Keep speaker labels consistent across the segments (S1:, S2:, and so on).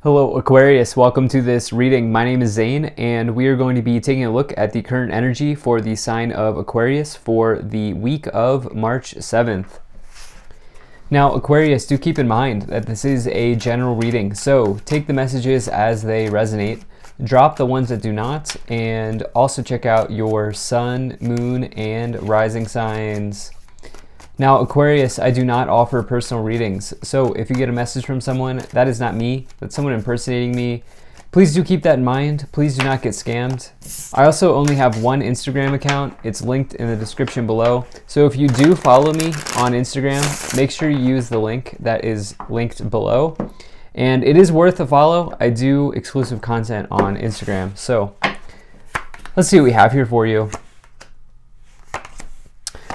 S1: Hello Aquarius, welcome to this reading. My name is Zane and we are going to be taking a look at the current energy for the sign of Aquarius for the week of March 7th. Now Aquarius, do keep in mind that this is a general reading, so take the messages as they resonate, drop the ones that do not, and also check out your sun, moon, and rising signs. Now, Aquarius, I do not offer personal readings, so if you get a message from someone, that is not me, that's someone impersonating me. Please do keep that in mind. Please do not get scammed. I also only have one Instagram account. It's linked in the description below. So if you do follow me on Instagram, make sure you use the link that is linked below. And it is worth a follow. I do exclusive content on Instagram. So let's see what we have here for you.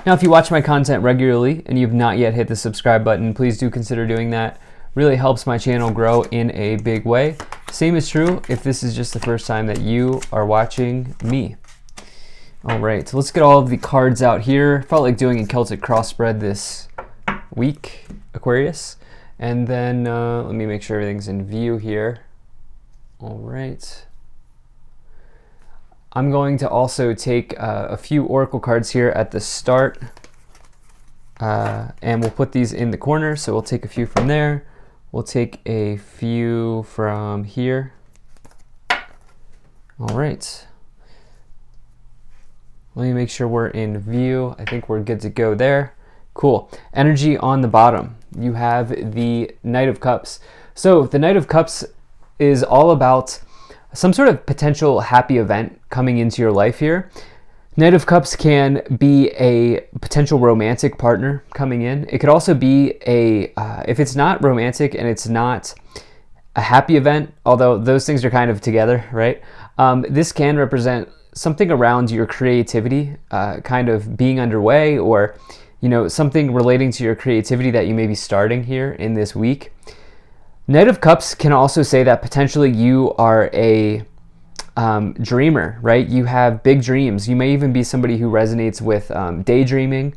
S1: Now, if you watch my content regularly and you've not yet hit the subscribe button, please do consider doing that. Really helps my channel grow in a big way. Same is true if this is just the first time that you are watching me. All right, so let's get all of the cards out here. Felt like doing a Celtic crossbreed this week, Aquarius. And then let me make sure everything's in view here. All right. I'm going to also take a few oracle cards here at the start, and we'll put these in the corner. So we'll take a few from there. We'll take a few from here. All right. Let me make sure we're in view. I think we're good to go there. Cool. Energy on the bottom. You have the Knight of Cups. So the Knight of Cups is all about some sort of potential happy event coming into your life here. Knight of Cups can be a potential romantic partner coming in. It could also be if it's not romantic and it's not a happy event, although those things are kind of together, right? This can represent something around your creativity kind of being underway, or something relating to your creativity that you may be starting here in this week. Knight of Cups can also say that potentially you are a dreamer, right? You have big dreams. You may even be somebody who resonates with daydreaming,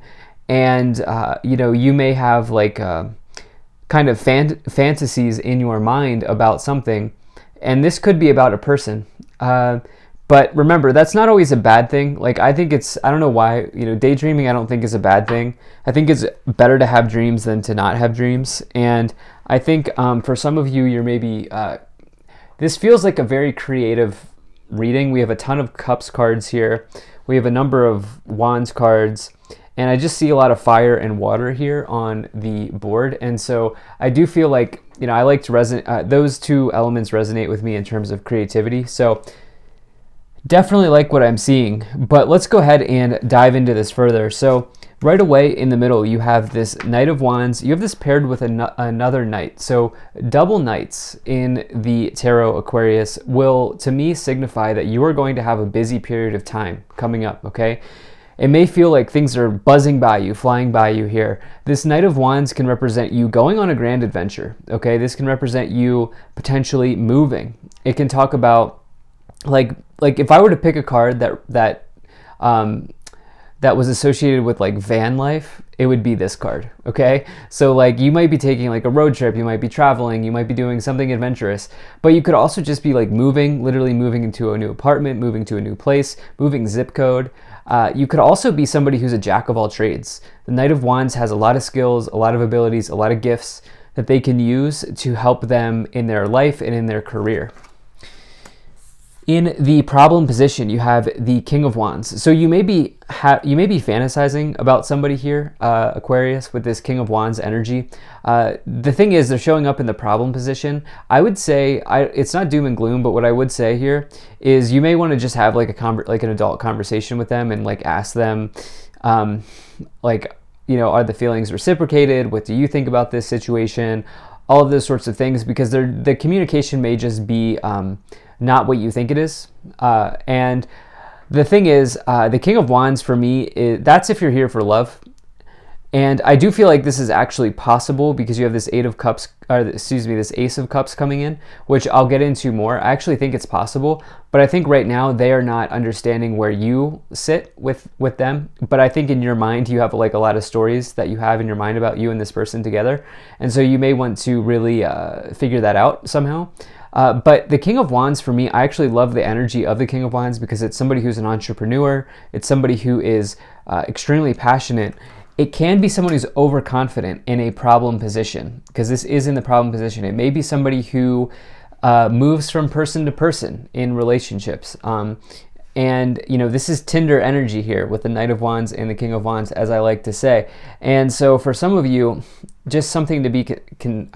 S1: and you may have like kind of fantasies in your mind about something, and this could be about a person. But remember, that's not always a bad thing. Like, I don't know why, daydreaming I don't think is a bad thing. I think it's better to have dreams than to not have dreams. And I think for some of you, you're maybe, this feels like a very creative reading. We have a ton of Cups cards here. We have a number of Wands cards. And I just see a lot of fire and water here on the board. And so I do feel like, I like to resonate, those two elements resonate with me in terms of creativity. So definitely like what I'm seeing, but let's go ahead and dive into this further. So right away in the middle, you have this Knight of Wands. You have this paired with another Knight. So double Knights in the Tarot, Aquarius, will, to me, signify that you are going to have a busy period of time coming up, okay? It may feel like things are buzzing by you, flying by you here. This Knight of Wands can represent you going on a grand adventure, okay? This can represent you potentially moving. It can talk about like if I were to pick a card that was associated with like van life, it would be this card, okay? So like you might be taking like a road trip, you might be traveling, you might be doing something adventurous, but you could also just be like moving, literally moving into a new apartment, moving to a new place, moving zip code. You could also be somebody who's a jack of all trades. The Knight of Wands has a lot of skills, a lot of abilities, a lot of gifts that they can use to help them in their life and in their career. In the problem position, you have the King of Wands. So you may be fantasizing about somebody here, Aquarius, with this King of Wands energy. The thing is, they're showing up in the problem position. I would say it's not doom and gloom, but what I would say here is you may want to just have like an adult conversation with them and like ask them, are the feelings reciprocated? What do you think about this situation? All of those sorts of things, because the communication may just be not what you think it is. And the thing is, the King of Wands for me, that's if you're here for love. And I do feel like this is actually possible because you have this this Ace of Cups coming in, which I'll get into more. I actually think it's possible, but I think right now they are not understanding where you sit with them. But I think in your mind, you have like a lot of stories that you have in your mind about you and this person together. And so you may want to really figure that out somehow. But the King of Wands, for me, I actually love the energy of the King of Wands because it's somebody who's an entrepreneur. It's somebody who is extremely passionate. It can be someone who's overconfident in a problem position, because this is in the problem position. It may be somebody who moves from person to person in relationships. And, you know, this is Tinder energy here with the Knight of Wands and the King of Wands, as I like to say. And so for some of you, just something to be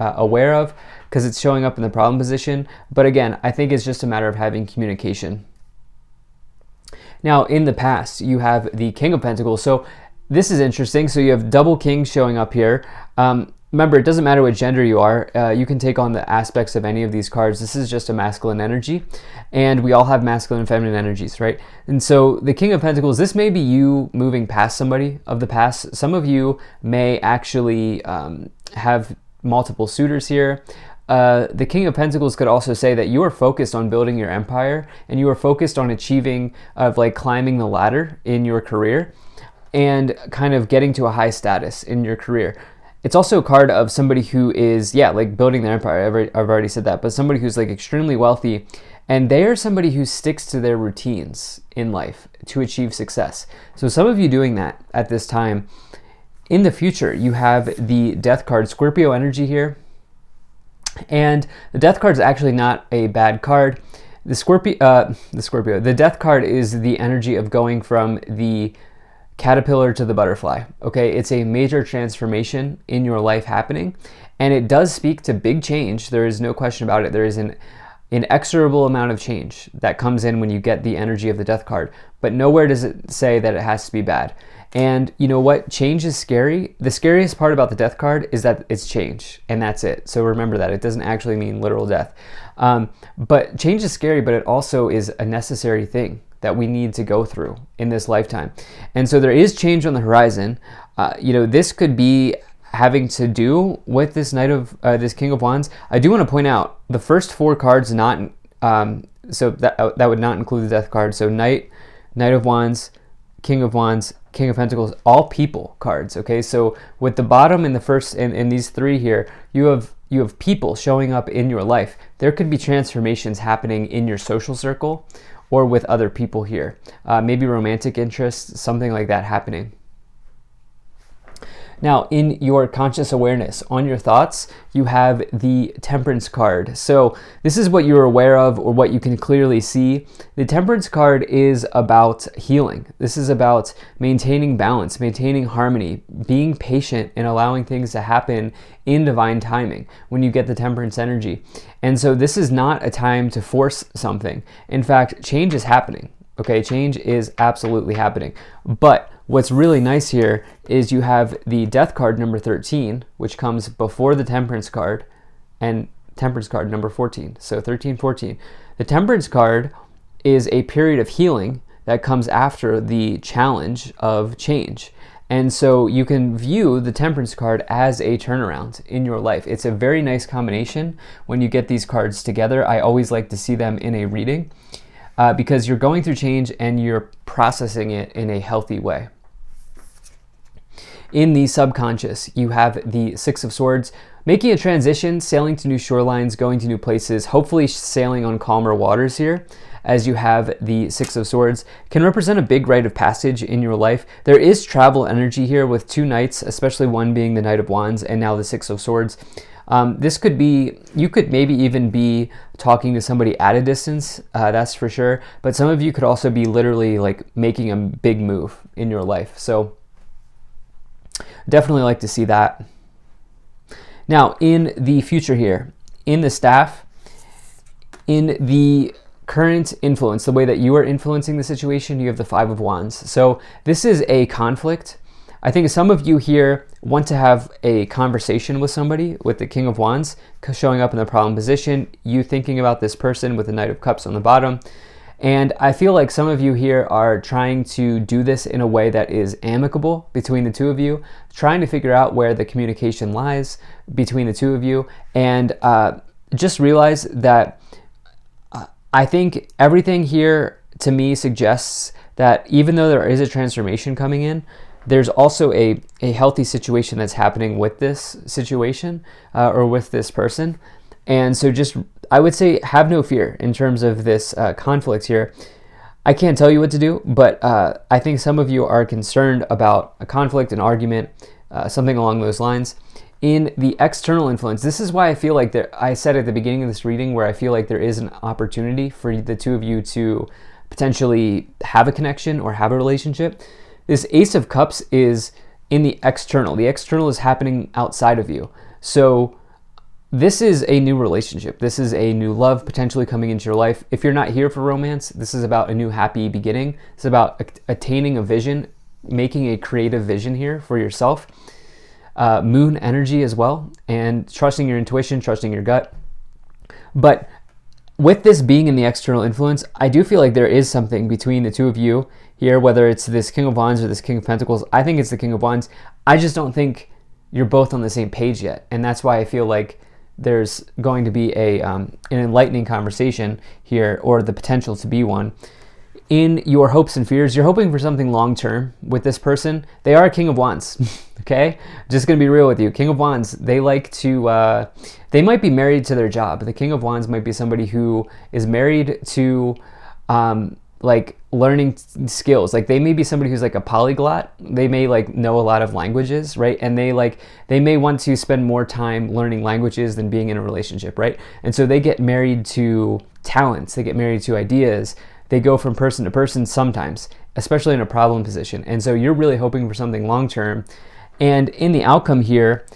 S1: aware of, because it's showing up in the problem position. But again, I think it's just a matter of having communication. Now, in the past, you have the King of Pentacles. So this is interesting. So you have double kings showing up here. Remember, it doesn't matter what gender you are. You can take on the aspects of any of these cards. This is just a masculine energy, and we all have masculine and feminine energies, right? And so the King of Pentacles, this may be you moving past somebody of the past. Some of you may actually have multiple suitors here. The King of Pentacles could also say that you are focused on building your empire, and you are focused on achieving, like climbing the ladder in your career and kind of getting to a high status in your career. It's also a card of somebody who is, like building their empire. I've already said that, but somebody who's like extremely wealthy, and they are somebody who sticks to their routines in life to achieve success. So some of you doing that at this time. In the future, you have the Death card, Scorpio energy here. And the Death card is actually not a bad card. The Death card is the energy of going from the caterpillar to the butterfly. Okay, it's a major transformation in your life happening, and it does speak to big change. There is no question about it. There is an inexorable amount of change that comes in when you get the energy of the Death card, but nowhere does it say that it has to be bad. And you know what? Change is scary. The scariest part about the Death card is that it's change, and that's it. So remember that. It doesn't actually mean literal death. But change is scary, but it also is a necessary thing that we need to go through in this lifetime. And so there is change on the horizon. This could be having to do with this this King of Wands. I do want to point out the first four cards, so that would not include the Death card. So Knight of Wands, King of Wands, King of Pentacles, all people cards. Okay, so with the bottom and the first and these three here, you have people showing up in your life. There could be transformations happening in your social circle or with other people here. Maybe romantic interests, something like that happening. Now, in your conscious awareness, on your thoughts, you have the Temperance card. So this is what you're aware of or what you can clearly see. The Temperance card is about healing. This is about maintaining balance, maintaining harmony, being patient, and allowing things to happen in divine timing when you get the Temperance energy. And so this is not a time to force something. In fact, change is happening. Okay, change is absolutely happening. But what's really nice here is you have the Death card number 13, which comes before the Temperance card, and Temperance card number 14. So 13, 14. The Temperance card is a period of healing that comes after the challenge of change. And so you can view the Temperance card as a turnaround in your life. It's a very nice combination when you get these cards together. I always like to see them in a reading. Because you're going through change and you're processing it in a healthy way. In the subconscious, you have the Six of Swords, making a transition, sailing to new shorelines, going to new places, hopefully sailing on calmer waters here, as you have the Six of Swords, can represent a big rite of passage in your life. There is travel energy here with two knights, especially one being the Knight of Wands and now the Six of Swords. This could be, you could maybe even be talking to somebody at a distance, that's for sure. But some of you could also be literally like making a big move in your life. So definitely like to see that. Now, in the future here, in the staff, in the current influence, the way that you are influencing the situation, you have the Five of Wands. So this is a conflict. I think some of you here want to have a conversation with somebody with the King of Wands showing up in the problem position, you thinking about this person with the Knight of Cups on the bottom. And I feel like some of you here are trying to do this in a way that is amicable between the two of you, trying to figure out where the communication lies between the two of you. And just realize that I think everything here to me suggests that even though there is a transformation coming in, there's also a healthy situation that's happening with this situation or with this person. And so just I would say have no fear in terms of this conflict here. I can't tell you what to do, but I think some of you are concerned about a conflict, an argument, something along those lines. In the external influence, this is why I feel like I said at the beginning of this reading where I feel like there is an opportunity for the two of you to potentially have a connection or have a relationship. This Ace of Cups is in the external. The external is happening outside of you. So this is a new relationship. This is a new love potentially coming into your life. If you're not here for romance, this is about a new happy beginning. It's about attaining a vision, making a creative vision here for yourself. Moon energy as well, and trusting your intuition, trusting your gut. But with this being in the external influence, I do feel like there is something between the two of you here, whether it's this King of Wands or this King of Pentacles. I think it's the King of Wands. I just don't think you're both on the same page yet. And that's why I feel like there's going to be an enlightening conversation here, or the potential to be one. In your hopes and fears, you're hoping for something long-term with this person. They are a King of Wands, okay? Just gonna be real with you. King of Wands, they like to, they might be married to their job. The King of Wands might be somebody who is married to, like, learning skills. Like, they may be somebody who's like a polyglot. They may like know a lot of languages, right? And they may want to spend more time learning languages than being in a relationship, right? And so they get married to talents. They get married to ideas. They go from person to person sometimes, especially in a problem position. And so you're really hoping for something long-term. And in the outcome here,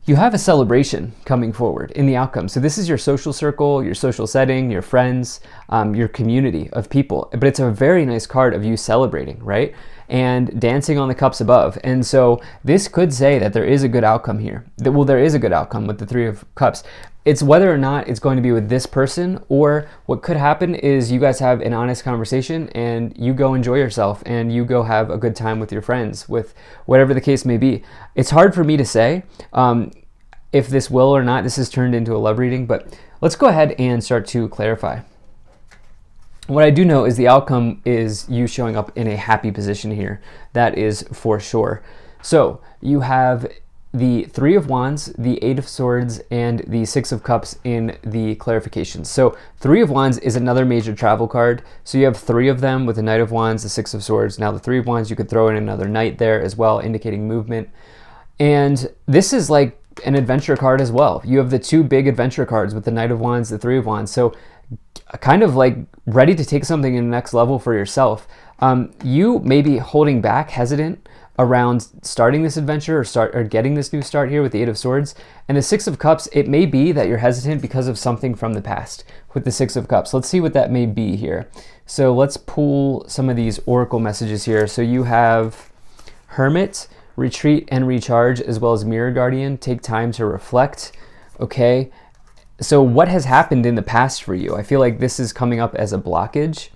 S1: you have a celebration coming forward in the outcome. So this is your social circle, your social setting, your friends, your community of people. But it's a very nice card of you celebrating, right? And dancing on the cups above. And so this could say that there is a good outcome here. Well, there is a good outcome with the Three of Cups. It's whether or not it's going to be with this person, or what could happen is you guys have an honest conversation and you go enjoy yourself and you go have a good time with your friends, with whatever the case may be. It's hard for me to say if this will or not. This has turned into a love reading, but let's go ahead and start to clarify. What I do know is the outcome is you showing up in a happy position here. That is for sure. So you have the Three of Wands, the Eight of Swords, and the Six of Cups in the clarifications. So Three of Wands is another major travel card. So you have three of them with the Knight of Wands, the Six of Swords. Now the Three of Wands, you could throw in another knight there as well, indicating movement. And this is like an adventure card as well. You have the two big adventure cards with the Knight of Wands, the Three of Wands. So kind of like ready to take something in the next level for yourself. You may be holding back, hesitant around starting this adventure or getting this new start here with the Eight of Swords. And the Six of Cups, it may be that you're hesitant because of something from the past with the Six of Cups. Let's see what that may be here. So let's pull some of these oracle messages here. So you have Hermit, retreat and recharge, as well as Mirror Guardian, take time to reflect. Okay, so what has happened in the past for you? I feel like this is coming up as a blockage.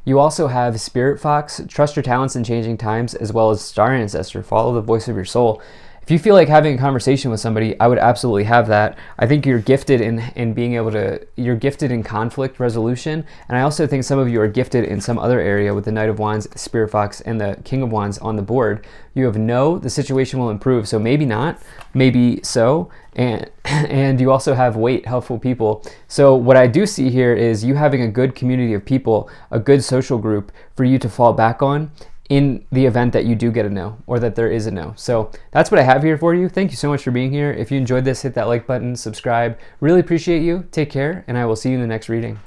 S1: You also have Spirit Fox, trust your talents in changing times, as well as Star Ancestor, follow the voice of your soul. If you feel like having a conversation with somebody, I would absolutely have that. I think you're gifted in being able to, you're gifted in conflict resolution. And I also think some of you are gifted in some other area with the Knight of Wands, Spirit Fox, and the King of Wands on the board. You have no, the situation will improve. So maybe not, maybe so. And you also have wait, helpful people. So what I do see here is you having a good community of people, a good social group for you to fall back on in the event that you do get a no, or that there is a no. So that's what I have here for you. Thank you so much for being here. If you enjoyed this, hit that like button, subscribe. Really appreciate you. Take care, and I will see you in the next reading.